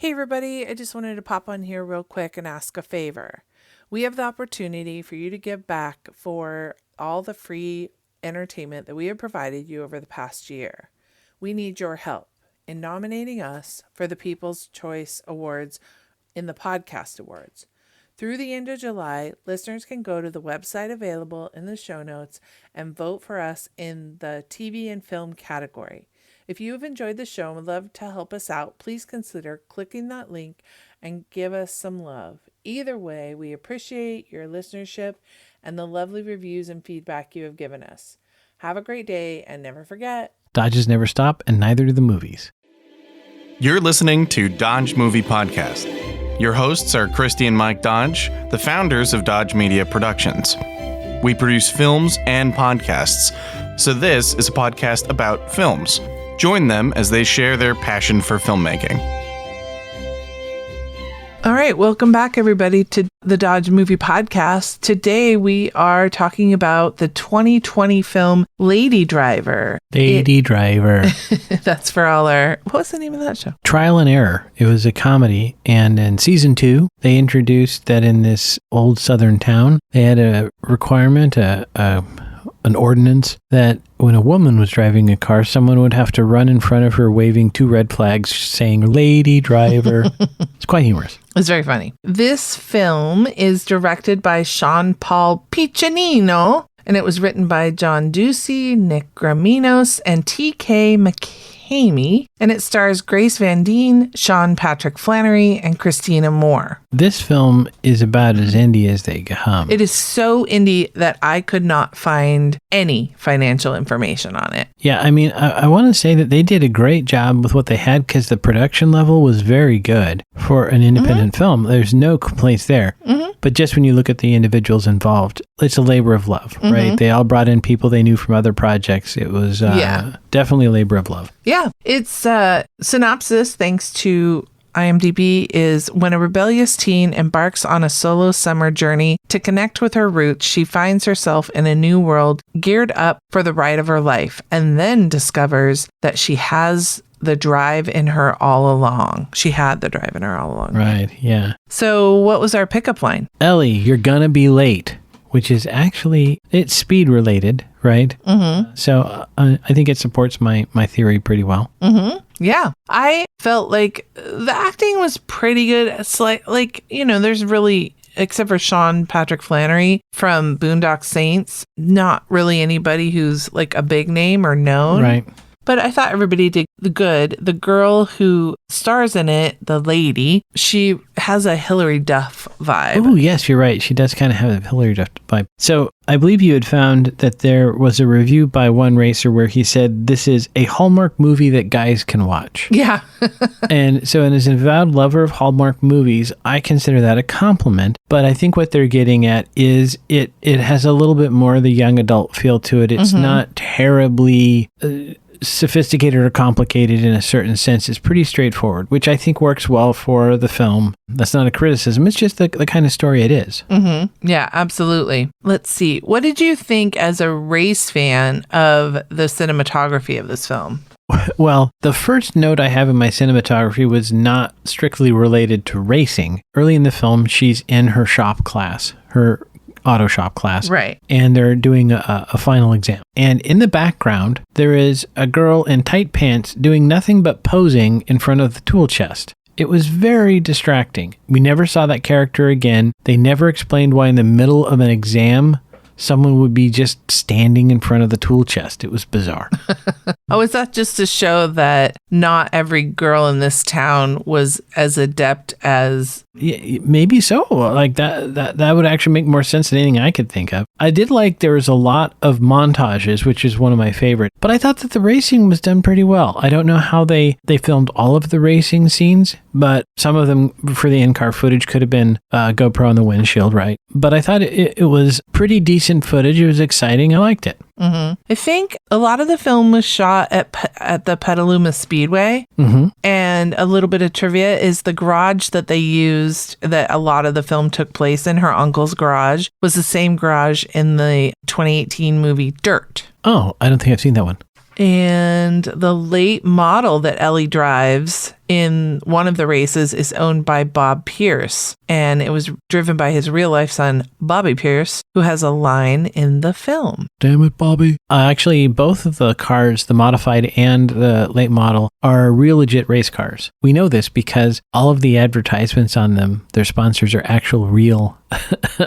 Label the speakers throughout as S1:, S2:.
S1: Hey everybody, I just wanted to pop on here real quick and ask a favor. We have the opportunity for you to give back for all the free entertainment that we have provided you over the past year. We need your help in nominating us for the People's Choice Awards in the Podcast Awards. Through the end of July, listeners can go to the website available in the show notes and vote for us in the TV and film category. If you have enjoyed the show and would love to help us out, please consider clicking that link and give us some love. Either way, we appreciate your listenership and the lovely reviews and feedback you have given us. Have a great day and never forget,
S2: Dodges never stop, and neither do the movies.
S3: You're listening to Dodge Movie Podcast. Your hosts are Christi and Mike Dodge, the founders of Dodge Media Productions. We produce films and podcasts, so this is a podcast about films. Join them as they share their passion for filmmaking.
S1: All right, welcome back, everybody, to the Dodge Movie Podcast. Today, we are talking about the 2020 film Lady Driver.
S2: Lady Driver.
S1: That's for all our... What was the name of that show?
S2: Trial and Error. It was a comedy, and in season 2, they introduced that in this old southern town, they had a requirement, an ordinance that when a woman was driving a car, someone would have to run in front of her waving 2 red flags saying, Lady Driver. It's quite humorous.
S1: It's very funny. This film is directed by Sean Paul Piccinino, and it was written by John Ducey, Nick Graminos, and T.K. McCamey, and it stars Grace Van Dien, Sean Patrick Flanery, and Christina Moore.
S2: This film is about as indie as they come.
S1: It is so indie that I could not find any financial information on it.
S2: Yeah, I mean, I want to say that they did a great job with what they had because the production level was very good for an independent film. There's no complaints there. But just when you look at the individuals involved, it's a labor of love, right? They all brought in people they knew from other projects. It was definitely a labor of love.
S1: Yeah, it's synopsis, thanks to IMDb, is when a rebellious teen embarks on a solo summer journey to connect with her roots, she finds herself in a new world geared up for the ride of her life, and then discovers that she has the drive in her all along. She had the drive in her all along.
S2: Right, yeah.
S1: So what was our pickup line?
S2: Ellie, you're gonna be late, which is actually, it's speed related, right? So I think it supports my theory pretty well.
S1: Yeah, I felt like the acting was pretty good. It's like, you know, there's really, except for Sean Patrick Flanery from Boondock Saints, not really anybody who's like a big name or known.
S2: Right.
S1: But I thought everybody did good. The girl who stars in it, the lady, she has a Hilary Duff vibe.
S2: Oh, yes, you're right. She does kind of have a Hilary Duff vibe. So I believe you had found that there was a review by one racer where he said this is a Hallmark movie that guys can watch.
S1: Yeah.
S2: And so as an avowed lover of Hallmark movies, I consider that a compliment. But I think what they're getting at is it has a little bit more of the young adult feel to it. It's not terribly... sophisticated or complicated in a certain sense. Is pretty straightforward, which I think works well for the film. That's not a criticism. It's just the kind of story it is.
S1: Yeah, absolutely. Let's see. What did you think as a race fan of the cinematography of this film?
S2: Well, the first note I have in my cinematography was not strictly related to racing. Early in the film, she's in her shop class, her auto shop class.
S1: Right.
S2: And they're doing a final exam. And in the background, there is a girl in tight pants doing nothing but posing in front of the tool chest. It was very distracting. We never saw that character again. They never explained why in the middle of an exam, someone would be just standing in front of the tool chest. It was bizarre.
S1: Oh, is that just to show that not every girl in this town was as adept as...
S2: Yeah, maybe so. Like that would actually make more sense than anything I could think of. I did like there was a lot of montages, which is one of my favorite. But I thought that the racing was done pretty well. I don't know how they filmed all of the racing scenes, but some of them for the in-car footage could have been GoPro on the windshield, right? But I thought it was pretty decent footage. It was exciting. I liked it.
S1: I think a lot of the film was shot at the Petaluma Speedway. And a little bit of trivia is the garage that they used, that a lot of the film took place in, her uncle's garage, was the same garage in the 2018 movie Dirt.
S2: Oh, I don't think I've seen that one.
S1: And the late model that Ellie drives in one of the races is owned by Bob Pierce. And it was driven by his real life son, Bobby Pierce, who has a line in the film.
S2: Damn it, Bobby. Actually, both of the cars, the modified and the late model, are real legit race cars. We know this because all of the advertisements on them, their sponsors are actual real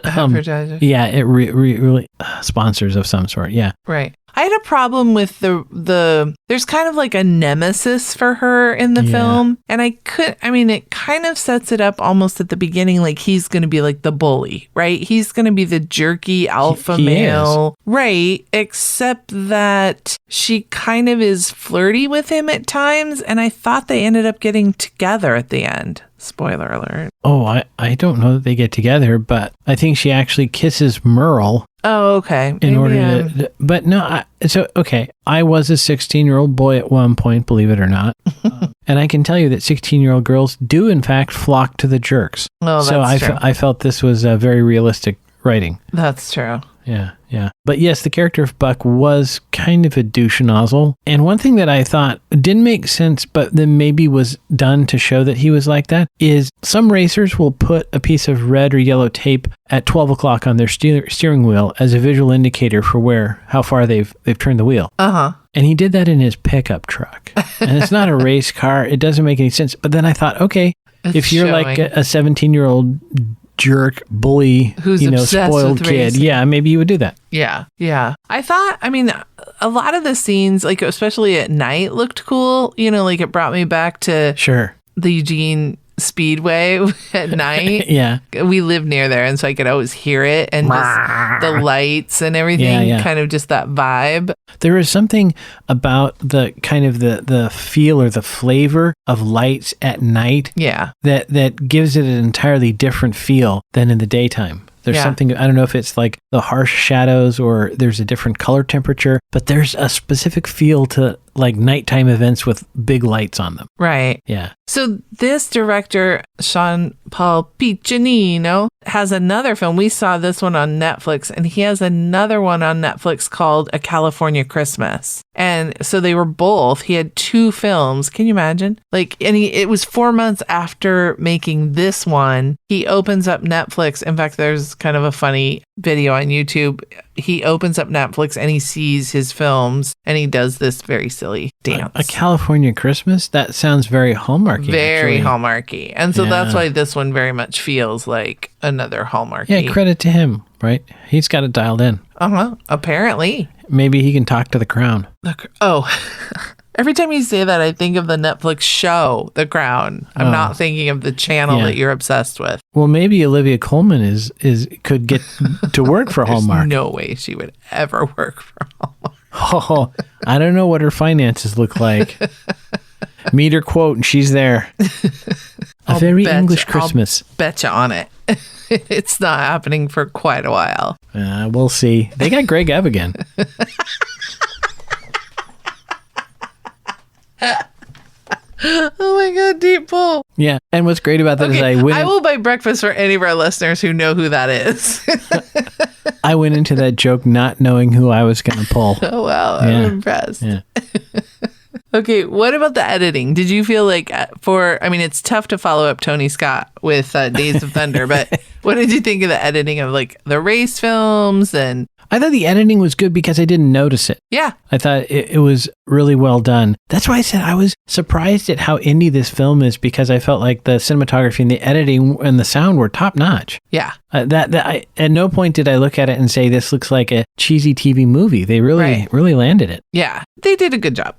S1: Advertisers.
S2: Yeah, it really sponsors of some sort. Yeah.
S1: Right. I had a problem with the there's kind of like a nemesis for her in the film. And it kind of sets it up almost at the beginning like he's going to be like the bully, right? He's going to be the jerky alpha male. Is. Right. Except that she kind of is flirty with him at times. And I thought they ended up getting together at the end. Spoiler alert.
S2: Oh, I don't know that they get together, but I think she actually kisses Merle.
S1: Oh, okay.
S2: In order to, but no, I was a 16-year-old boy at one point, believe it or not. And I can tell you that 16-year-old girls do, in fact, flock to the jerks.
S1: Oh, that's true.
S2: I felt this was a very realistic writing.
S1: That's true.
S2: Yeah. But yes, the character of Buck was kind of a douche nozzle. And one thing that I thought didn't make sense, but then maybe was done to show that he was like that, is some racers will put a piece of red or yellow tape at 12 o'clock on their steering wheel as a visual indicator for how far they've turned the wheel.
S1: Uh-huh.
S2: And he did that in his pickup truck. And it's not a race car. It doesn't make any sense. But then I thought, okay, if you're like a 17-year-old jerk, bully,
S1: who's
S2: spoiled kid.
S1: Racing.
S2: Yeah, maybe you would do that.
S1: Yeah. I thought, a lot of the scenes, like especially at night, looked cool. Like it brought me back to the Eugene Speedway at night.
S2: Yeah.
S1: We live near there, and so I could always hear it and just the lights and everything, kind of just that vibe.
S2: There is something about the kind of the feel or the flavor of lights at night that gives it an entirely different feel than in the daytime. There's something, I don't know if it's like the harsh shadows or there's a different color temperature, but there's a specific feel to like nighttime events with big lights on them.
S1: Right.
S2: Yeah.
S1: So this director, Sean Paul Piccinino, has another film. We saw this one on Netflix, and he has another one on Netflix called A California Christmas. And so they were both, he had two films. Can you imagine? It was 4 months after making this one. He opens up Netflix. In fact, there's kind of a funny video on YouTube. He opens up Netflix and he sees his films and he does this very silly dance.
S2: A California Christmas? That sounds very Hallmarky.
S1: Very Hallmarky. And so that's why this one very much feels like another Hallmarky.
S2: Yeah, credit to him, right? He's got it dialed in.
S1: Apparently.
S2: Maybe he can talk to the Crown.
S1: Every time you say that, I think of the Netflix show, The Crown. I'm not thinking of the channel that you're obsessed with.
S2: Well, maybe Olivia Colman could get to work for Hallmark.
S1: No way she would ever work for Hallmark.
S2: Oh, I don't know what her finances look like. Meet her quote, and she's there. A very English Christmas.
S1: I'll betcha on it. It's not happening for quite a while.
S2: We'll see. They got Greg Evigan.
S1: Oh my God, deep pull.
S2: Yeah. And what's great about that is I
S1: will buy breakfast for any of our listeners who know who that is.
S2: I went into that joke not knowing who I was going to pull.
S1: Oh, wow. I'm impressed.
S2: Yeah.
S1: Okay, what about the editing? Did you feel like it's tough to follow up Tony Scott with Days of Thunder, but what did you think of the editing of like the race films? And
S2: I thought the editing was good because I didn't notice it.
S1: Yeah.
S2: I thought it was really well done. That's why I said I was surprised at how indie this film is, because I felt like the cinematography and the editing and the sound were top notch.
S1: Yeah.
S2: At no point did I look at it and say this looks like a cheesy TV movie. They really landed it.
S1: Yeah, they did a good job.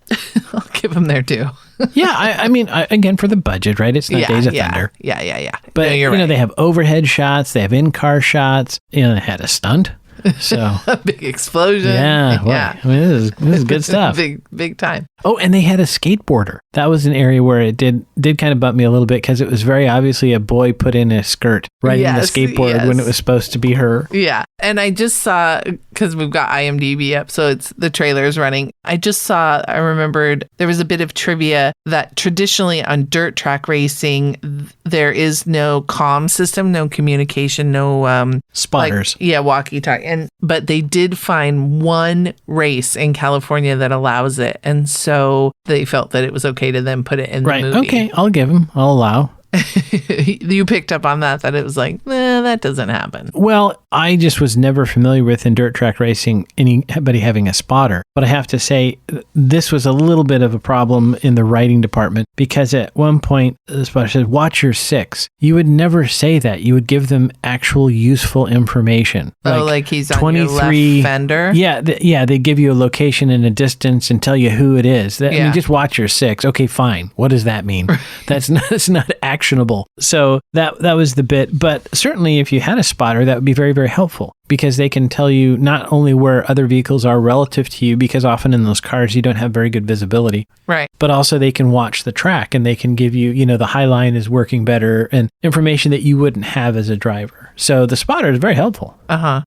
S1: I'll give them their due.
S2: Yeah, again, for the budget, right? It's not Days of Thunder.
S1: Yeah.
S2: But
S1: you're right.
S2: They have overhead shots, they have in-car shots. They had a stunt. So
S1: a big explosion.
S2: Yeah. This is good stuff.
S1: big time.
S2: Oh, and they had a skateboarder. That was an area where it did kind of bump me a little bit, because it was very obviously a boy put in a skirt riding the skateboard when it was supposed to be her.
S1: Yeah. And I just saw, because we've got IMDb up, so the trailer's running. I remembered there was a bit of trivia that traditionally on dirt track racing, there is no comm system, no communication, no
S2: spotters.
S1: Walkie-talkie. But they did find one race in California that allows it, and so they felt that it was okay to then put it in the movie.
S2: Okay, I'll give them. I'll allow.
S1: You picked up on that it was like, that doesn't happen.
S2: Well, I just was never familiar with in dirt track racing anybody having a spotter. But I have to say, this was a little bit of a problem in the writing department, because at one point, the spotter said, watch your six. You would never say that. You would give them actual useful information.
S1: Like he's on 23, your left fender?
S2: Yeah, they give you a location and a distance and tell you who it is. I mean, just watch your six. Okay, fine. What does that mean? That's not actionable. So that was the bit. But certainly if you had a spotter, that would be very, very helpful, because they can tell you not only where other vehicles are relative to you, because often in those cars you don't have very good visibility.
S1: Right.
S2: But also they can watch the track and they can give you, the high line is working better and information that you wouldn't have as a driver. So the spotter is very helpful.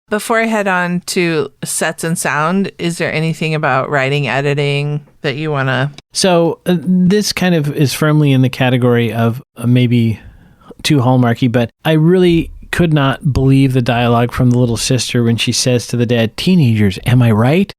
S1: Before I head on to sets and sound, is there anything about writing, editing that you want to...
S2: So this kind of is firmly in the category of maybe too Hallmarky, but I really could not believe the dialogue from the little sister when she says to the dad, "Teenagers, am I right?"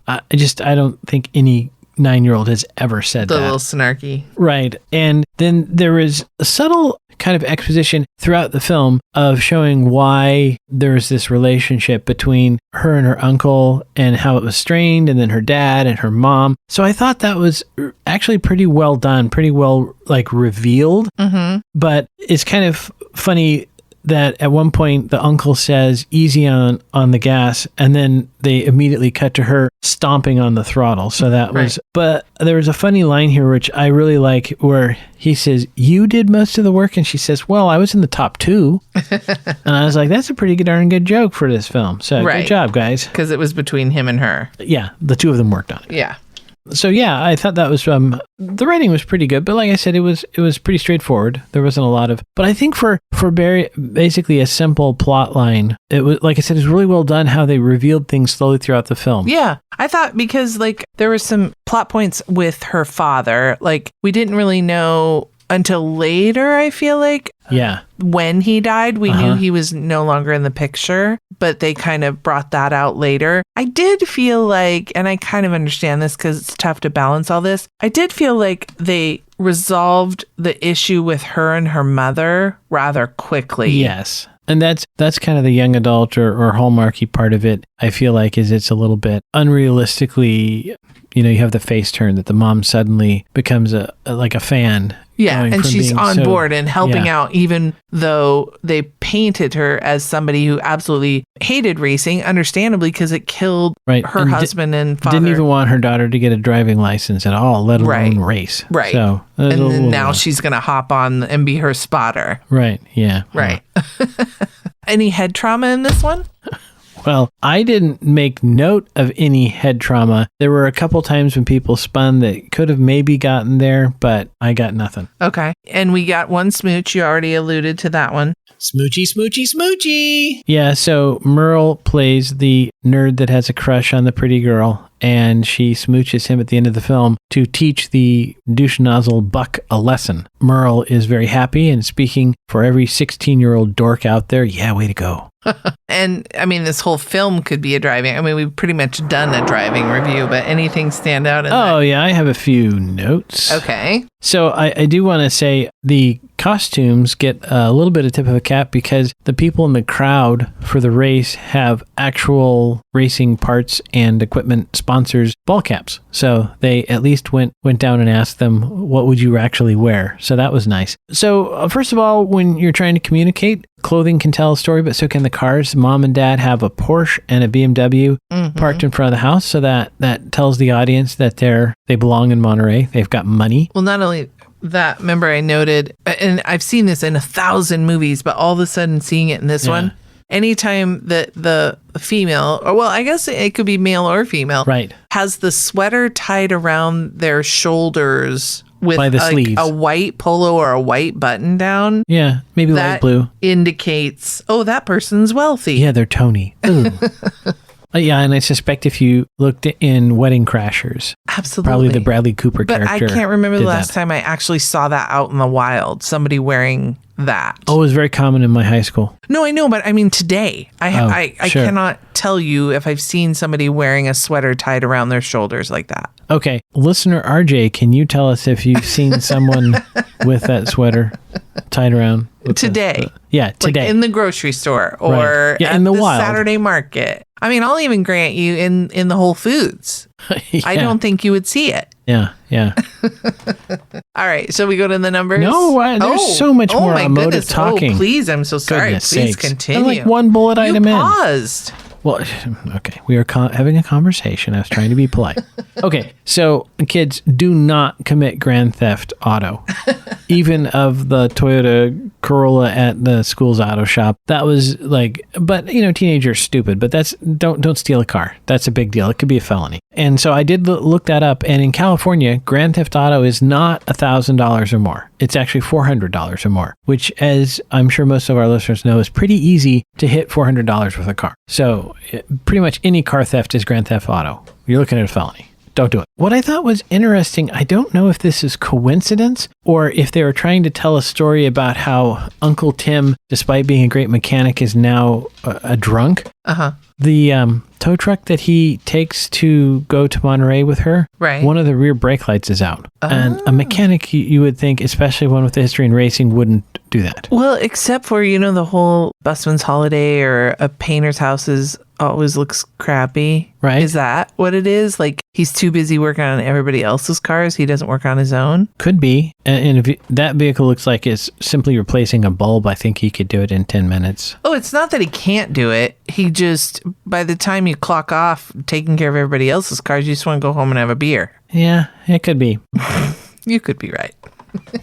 S2: I don't think any 9-year-old has ever said that.
S1: The little snarky.
S2: Right. And then there is a subtle kind of exposition throughout the film of showing why there's this relationship between her and her uncle and how it was strained, and then her dad and her mom. So I thought that was actually pretty well done, pretty well revealed. Mm-hmm. But it's kind of funny that at one point the uncle says easy on the gas, and then they immediately cut to her stomping on the throttle. So that was, but there was a funny line here which I really like, where he says, "You did most of the work," and she says, "Well, I was in the top 2." And I was like, that's a pretty darn good joke for this film. So good job, guys.
S1: Because it was between him and her.
S2: Yeah, the two of them worked on it.
S1: Yeah.
S2: So yeah, I thought that was the writing was pretty good, but like I said, it was pretty straightforward. There wasn't a lot of, but I think for basically a simple plot line, it was, like I said, it's really well done how they revealed things slowly throughout the film.
S1: Yeah, I thought because there were some plot points with her father, we didn't really know until later, I feel like.
S2: Yeah.
S1: When he died, we knew he was no longer in the picture, but they kind of brought that out later. I did feel like, and I kind of understand this because it's tough to balance all this, I did feel like they resolved the issue with her and her mother rather quickly.
S2: Yes. And that's kind of the young adult or Hallmarky part of it. I feel like it's a little bit unrealistically, you have the face turn that the mom suddenly becomes a fan.
S1: Yeah, and she's on board and helping out, even though they painted her as somebody who absolutely hated racing, understandably, because it killed her husband and father.
S2: Didn't even want her daughter to get a driving license at all, let alone race.
S1: Right.
S2: So,
S1: and then now she's going to hop on and be her spotter.
S2: Right, yeah.
S1: Right. Any head trauma in this one?
S2: Well, I didn't make note of any head trauma. There were a couple times when people spun that could have maybe gotten there, but I got nothing.
S1: Okay. And we got one smooch. You already alluded to that one.
S2: Smoochy, smoochy, smoochy. Yeah, so Merle plays the nerd that has a crush on the pretty girl, and she smooches him at the end of the film to teach the douche nozzle Buck a lesson. Merle is very happy, and speaking for every 16-year-old dork out there, yeah, way to go.
S1: And I mean, this whole film could be a driving. I mean, we've pretty much done a driving review, but anything stand out?
S2: Yeah, I have a few notes.
S1: Okay.
S2: So I do want to say the costumes get a little bit of tip of the cap because the people in the crowd for the race have actual racing parts and equipment sponsors ball caps. So they at least went down and asked them, what would you actually wear? So that was nice. So first of all, when you're trying to communicate, clothing can tell a story, but so can the cars. Mom and dad have a Porsche and a BMW parked in front of the house. So that tells the audience that they belong in Monterey. They've got money.
S1: Well, not only that, remember I noted, and I've seen this in 1,000 movies, but all of a sudden seeing it in this one, anytime that the female, or well, I guess it could be male or female, has the sweater tied around their shoulders with a white polo or a white button down.
S2: Yeah, maybe light blue.
S1: Indicates, that person's wealthy.
S2: Yeah, they're Tony. Yeah, and I suspect if you looked in Wedding Crashers,
S1: Absolutely.
S2: probably the Bradley Cooper
S1: But
S2: character.
S1: I can't remember the
S2: did
S1: last
S2: that.
S1: time I actually saw that out in the wild. Somebody wearing that.
S2: Oh, it was very common in my high school.
S1: No, I know, but I mean today. I
S2: sure.
S1: cannot tell you if I've seen somebody wearing a sweater tied around their shoulders like that.
S2: Okay, listener RJ, can you tell us if you've seen someone with that sweater tied around?
S1: Today.
S2: Yeah, today.
S1: Like in the grocery store or
S2: Right. Yeah,
S1: at
S2: in the
S1: the
S2: wild.
S1: Saturday market. I mean, I'll even grant you in the Whole Foods.
S2: Yeah.
S1: I don't think you would see it.
S2: Yeah.
S1: All right, so we go to the numbers?
S2: No, there's so much more
S1: my
S2: emotive
S1: goodness.
S2: talking.
S1: Oh, please, I'm so sorry.
S2: Goodness
S1: Please
S2: sakes.
S1: continue.
S2: I'm like one bullet
S1: you
S2: item in.
S1: paused.
S2: Well, okay, we are having a conversation. I was trying to be polite. Okay, so kids, do not commit grand theft auto, even of the Toyota Corolla at the school's auto shop. That was like, but teenagers are stupid. But don't steal a car. That's a big deal. It could be a felony. And so I did look that up. And in California, grand theft auto is not $1,000 or more. It's actually $400 or more, which, as I'm sure most of our listeners know, is pretty easy to hit $400 with a car. So pretty much any car theft is grand theft auto. You're looking at a felony. Don't do it. What I thought was interesting, I don't know if this is coincidence or if they were trying to tell a story about how Uncle Tim, despite being a great mechanic, is now a drunk.
S1: Uh-huh.
S2: The tow truck that he takes to go to Monterey with her,
S1: Right.
S2: one of the rear brake lights is out. And a mechanic, you would think, especially one with a history in racing, wouldn't do that.
S1: Well, except for, the whole busman's holiday or a painter's houses always looks crappy.
S2: Right.
S1: Is that what it is? Like he's too busy working on everybody else's cars. He doesn't work on his own.
S2: Could be. And if that vehicle looks like it's simply replacing a bulb, I think he could do it in 10 minutes.
S1: Oh, it's not that he can't do it. He just, by the time you clock off taking care of everybody else's cars, you just want to go home and have a beer.
S2: Yeah, it could be.
S1: You could be right.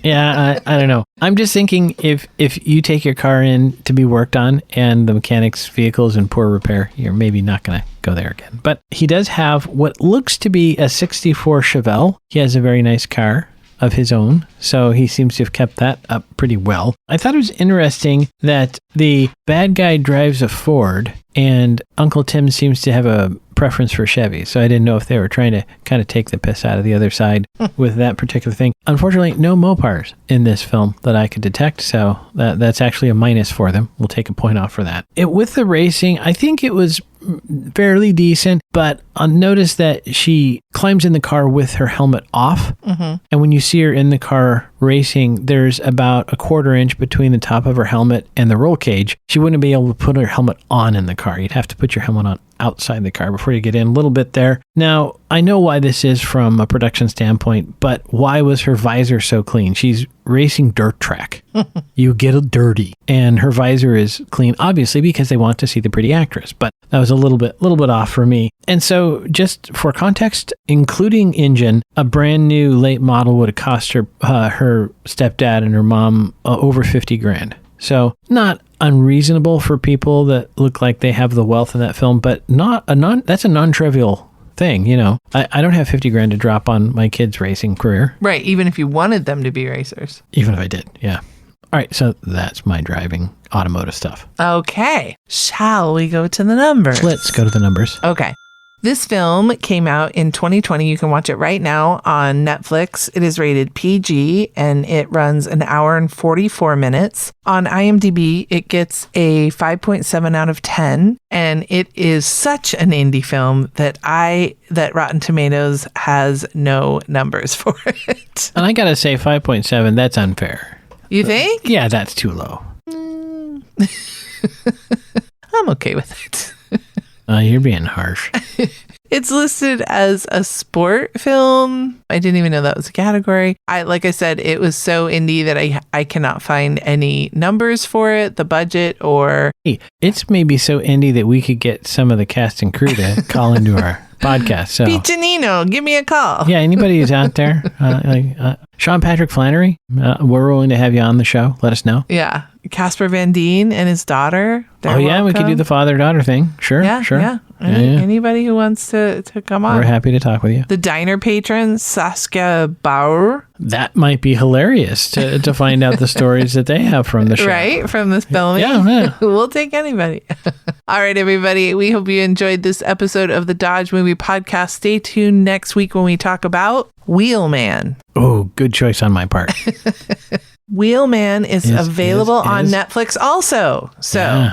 S2: Yeah, I don't know. I'm just thinking if you take your car in to be worked on and the mechanic's vehicle is in poor repair, you're maybe not going to go there again. But he does have what looks to be a 64 Chevelle. He has a very nice car of his own, so he seems to have kept that up pretty well. I thought it was interesting that the bad guy drives a Ford and Uncle Tim seems to have a preference for Chevy, so I didn't know if they were trying to kind of take the piss out of the other side with that particular thing. Unfortunately, no Mopars in this film that I could detect, so that's actually a minus for them. We'll take a point off for that. With the racing, I think it was fairly decent, but notice that she climbs in the car with her helmet off, and when you see her in the car racing, there's about a 1/4 inch between the top of her helmet and the roll cage. She wouldn't be able to put her helmet on in the car. You'd have to put your helmet on outside the car before you get in, a little bit there. Now, I know why this is from a production standpoint, but why was her visor so clean? She's racing dirt track. You get dirty, and her visor is clean, obviously because they want to see the pretty actress, but that was a little bit off for me. And so just for context, including engine, a brand new late model would have cost her stepdad and her mom over $50,000. So not unreasonable for people that look like they have the wealth in that film, but that's a non-trivial thing, I don't have $50,000 to drop on my kids' racing career.
S1: Right, even if you wanted them to be racers.
S2: Even if I did, yeah. All right, so that's my driving automotive stuff.
S1: Okay, shall we go to the numbers?
S2: Let's go to the numbers.
S1: Okay. This film came out in 2020. You can watch it right now on Netflix. It is rated PG and it runs an hour and 44 minutes. On IMDb, it gets a 5.7 out of 10. And it is such an indie film that Rotten Tomatoes has no numbers for it.
S2: And I got to say 5.7, that's unfair.
S1: You think?
S2: Yeah, that's too low.
S1: I'm okay with it.
S2: You're being harsh.
S1: It's listed as a sport film. I didn't even know that was a category. Like I said, it was so indie that I cannot find any numbers for it, the budget, or...
S2: Hey, it's maybe so indie that we could get some of the cast and crew to call into our podcast. So,
S1: Pete Janino, give me a call.
S2: Yeah, anybody who's out there, Sean Patrick Flanery, we're willing to have you on the show. Let us know.
S1: Yeah. Casper Van Dien and his daughter.
S2: We could do the father-daughter thing. Sure,
S1: Yeah,
S2: sure.
S1: yeah. Anybody who wants to come on.
S2: We're happy to talk with you.
S1: The diner patron, Saskia Bauer.
S2: That might be hilarious to find out the stories that they have from the show.
S1: Right? From this filming.
S2: Yeah.
S1: We'll take anybody. All right, everybody. We hope you enjoyed this episode of the Dodge Movie Podcast. Stay tuned next week when we talk about Wheelman.
S2: Oh, good choice on my part.
S1: Wheelman is available on Netflix also. So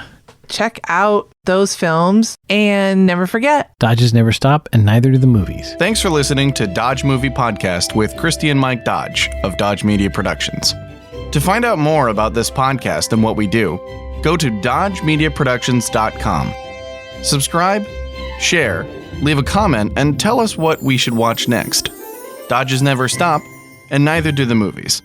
S1: check out those films and never forget,
S2: Dodges never stop, and neither do the movies.
S3: Thanks for listening to Dodge Movie Podcast with Christi and Mike Dodge of Dodge Media Productions. To find out more about this podcast and what we do, go to dodgemediaproductions.com. Subscribe, share, leave a comment, and tell us what we should watch next. Dodges never stop, and neither do the movies.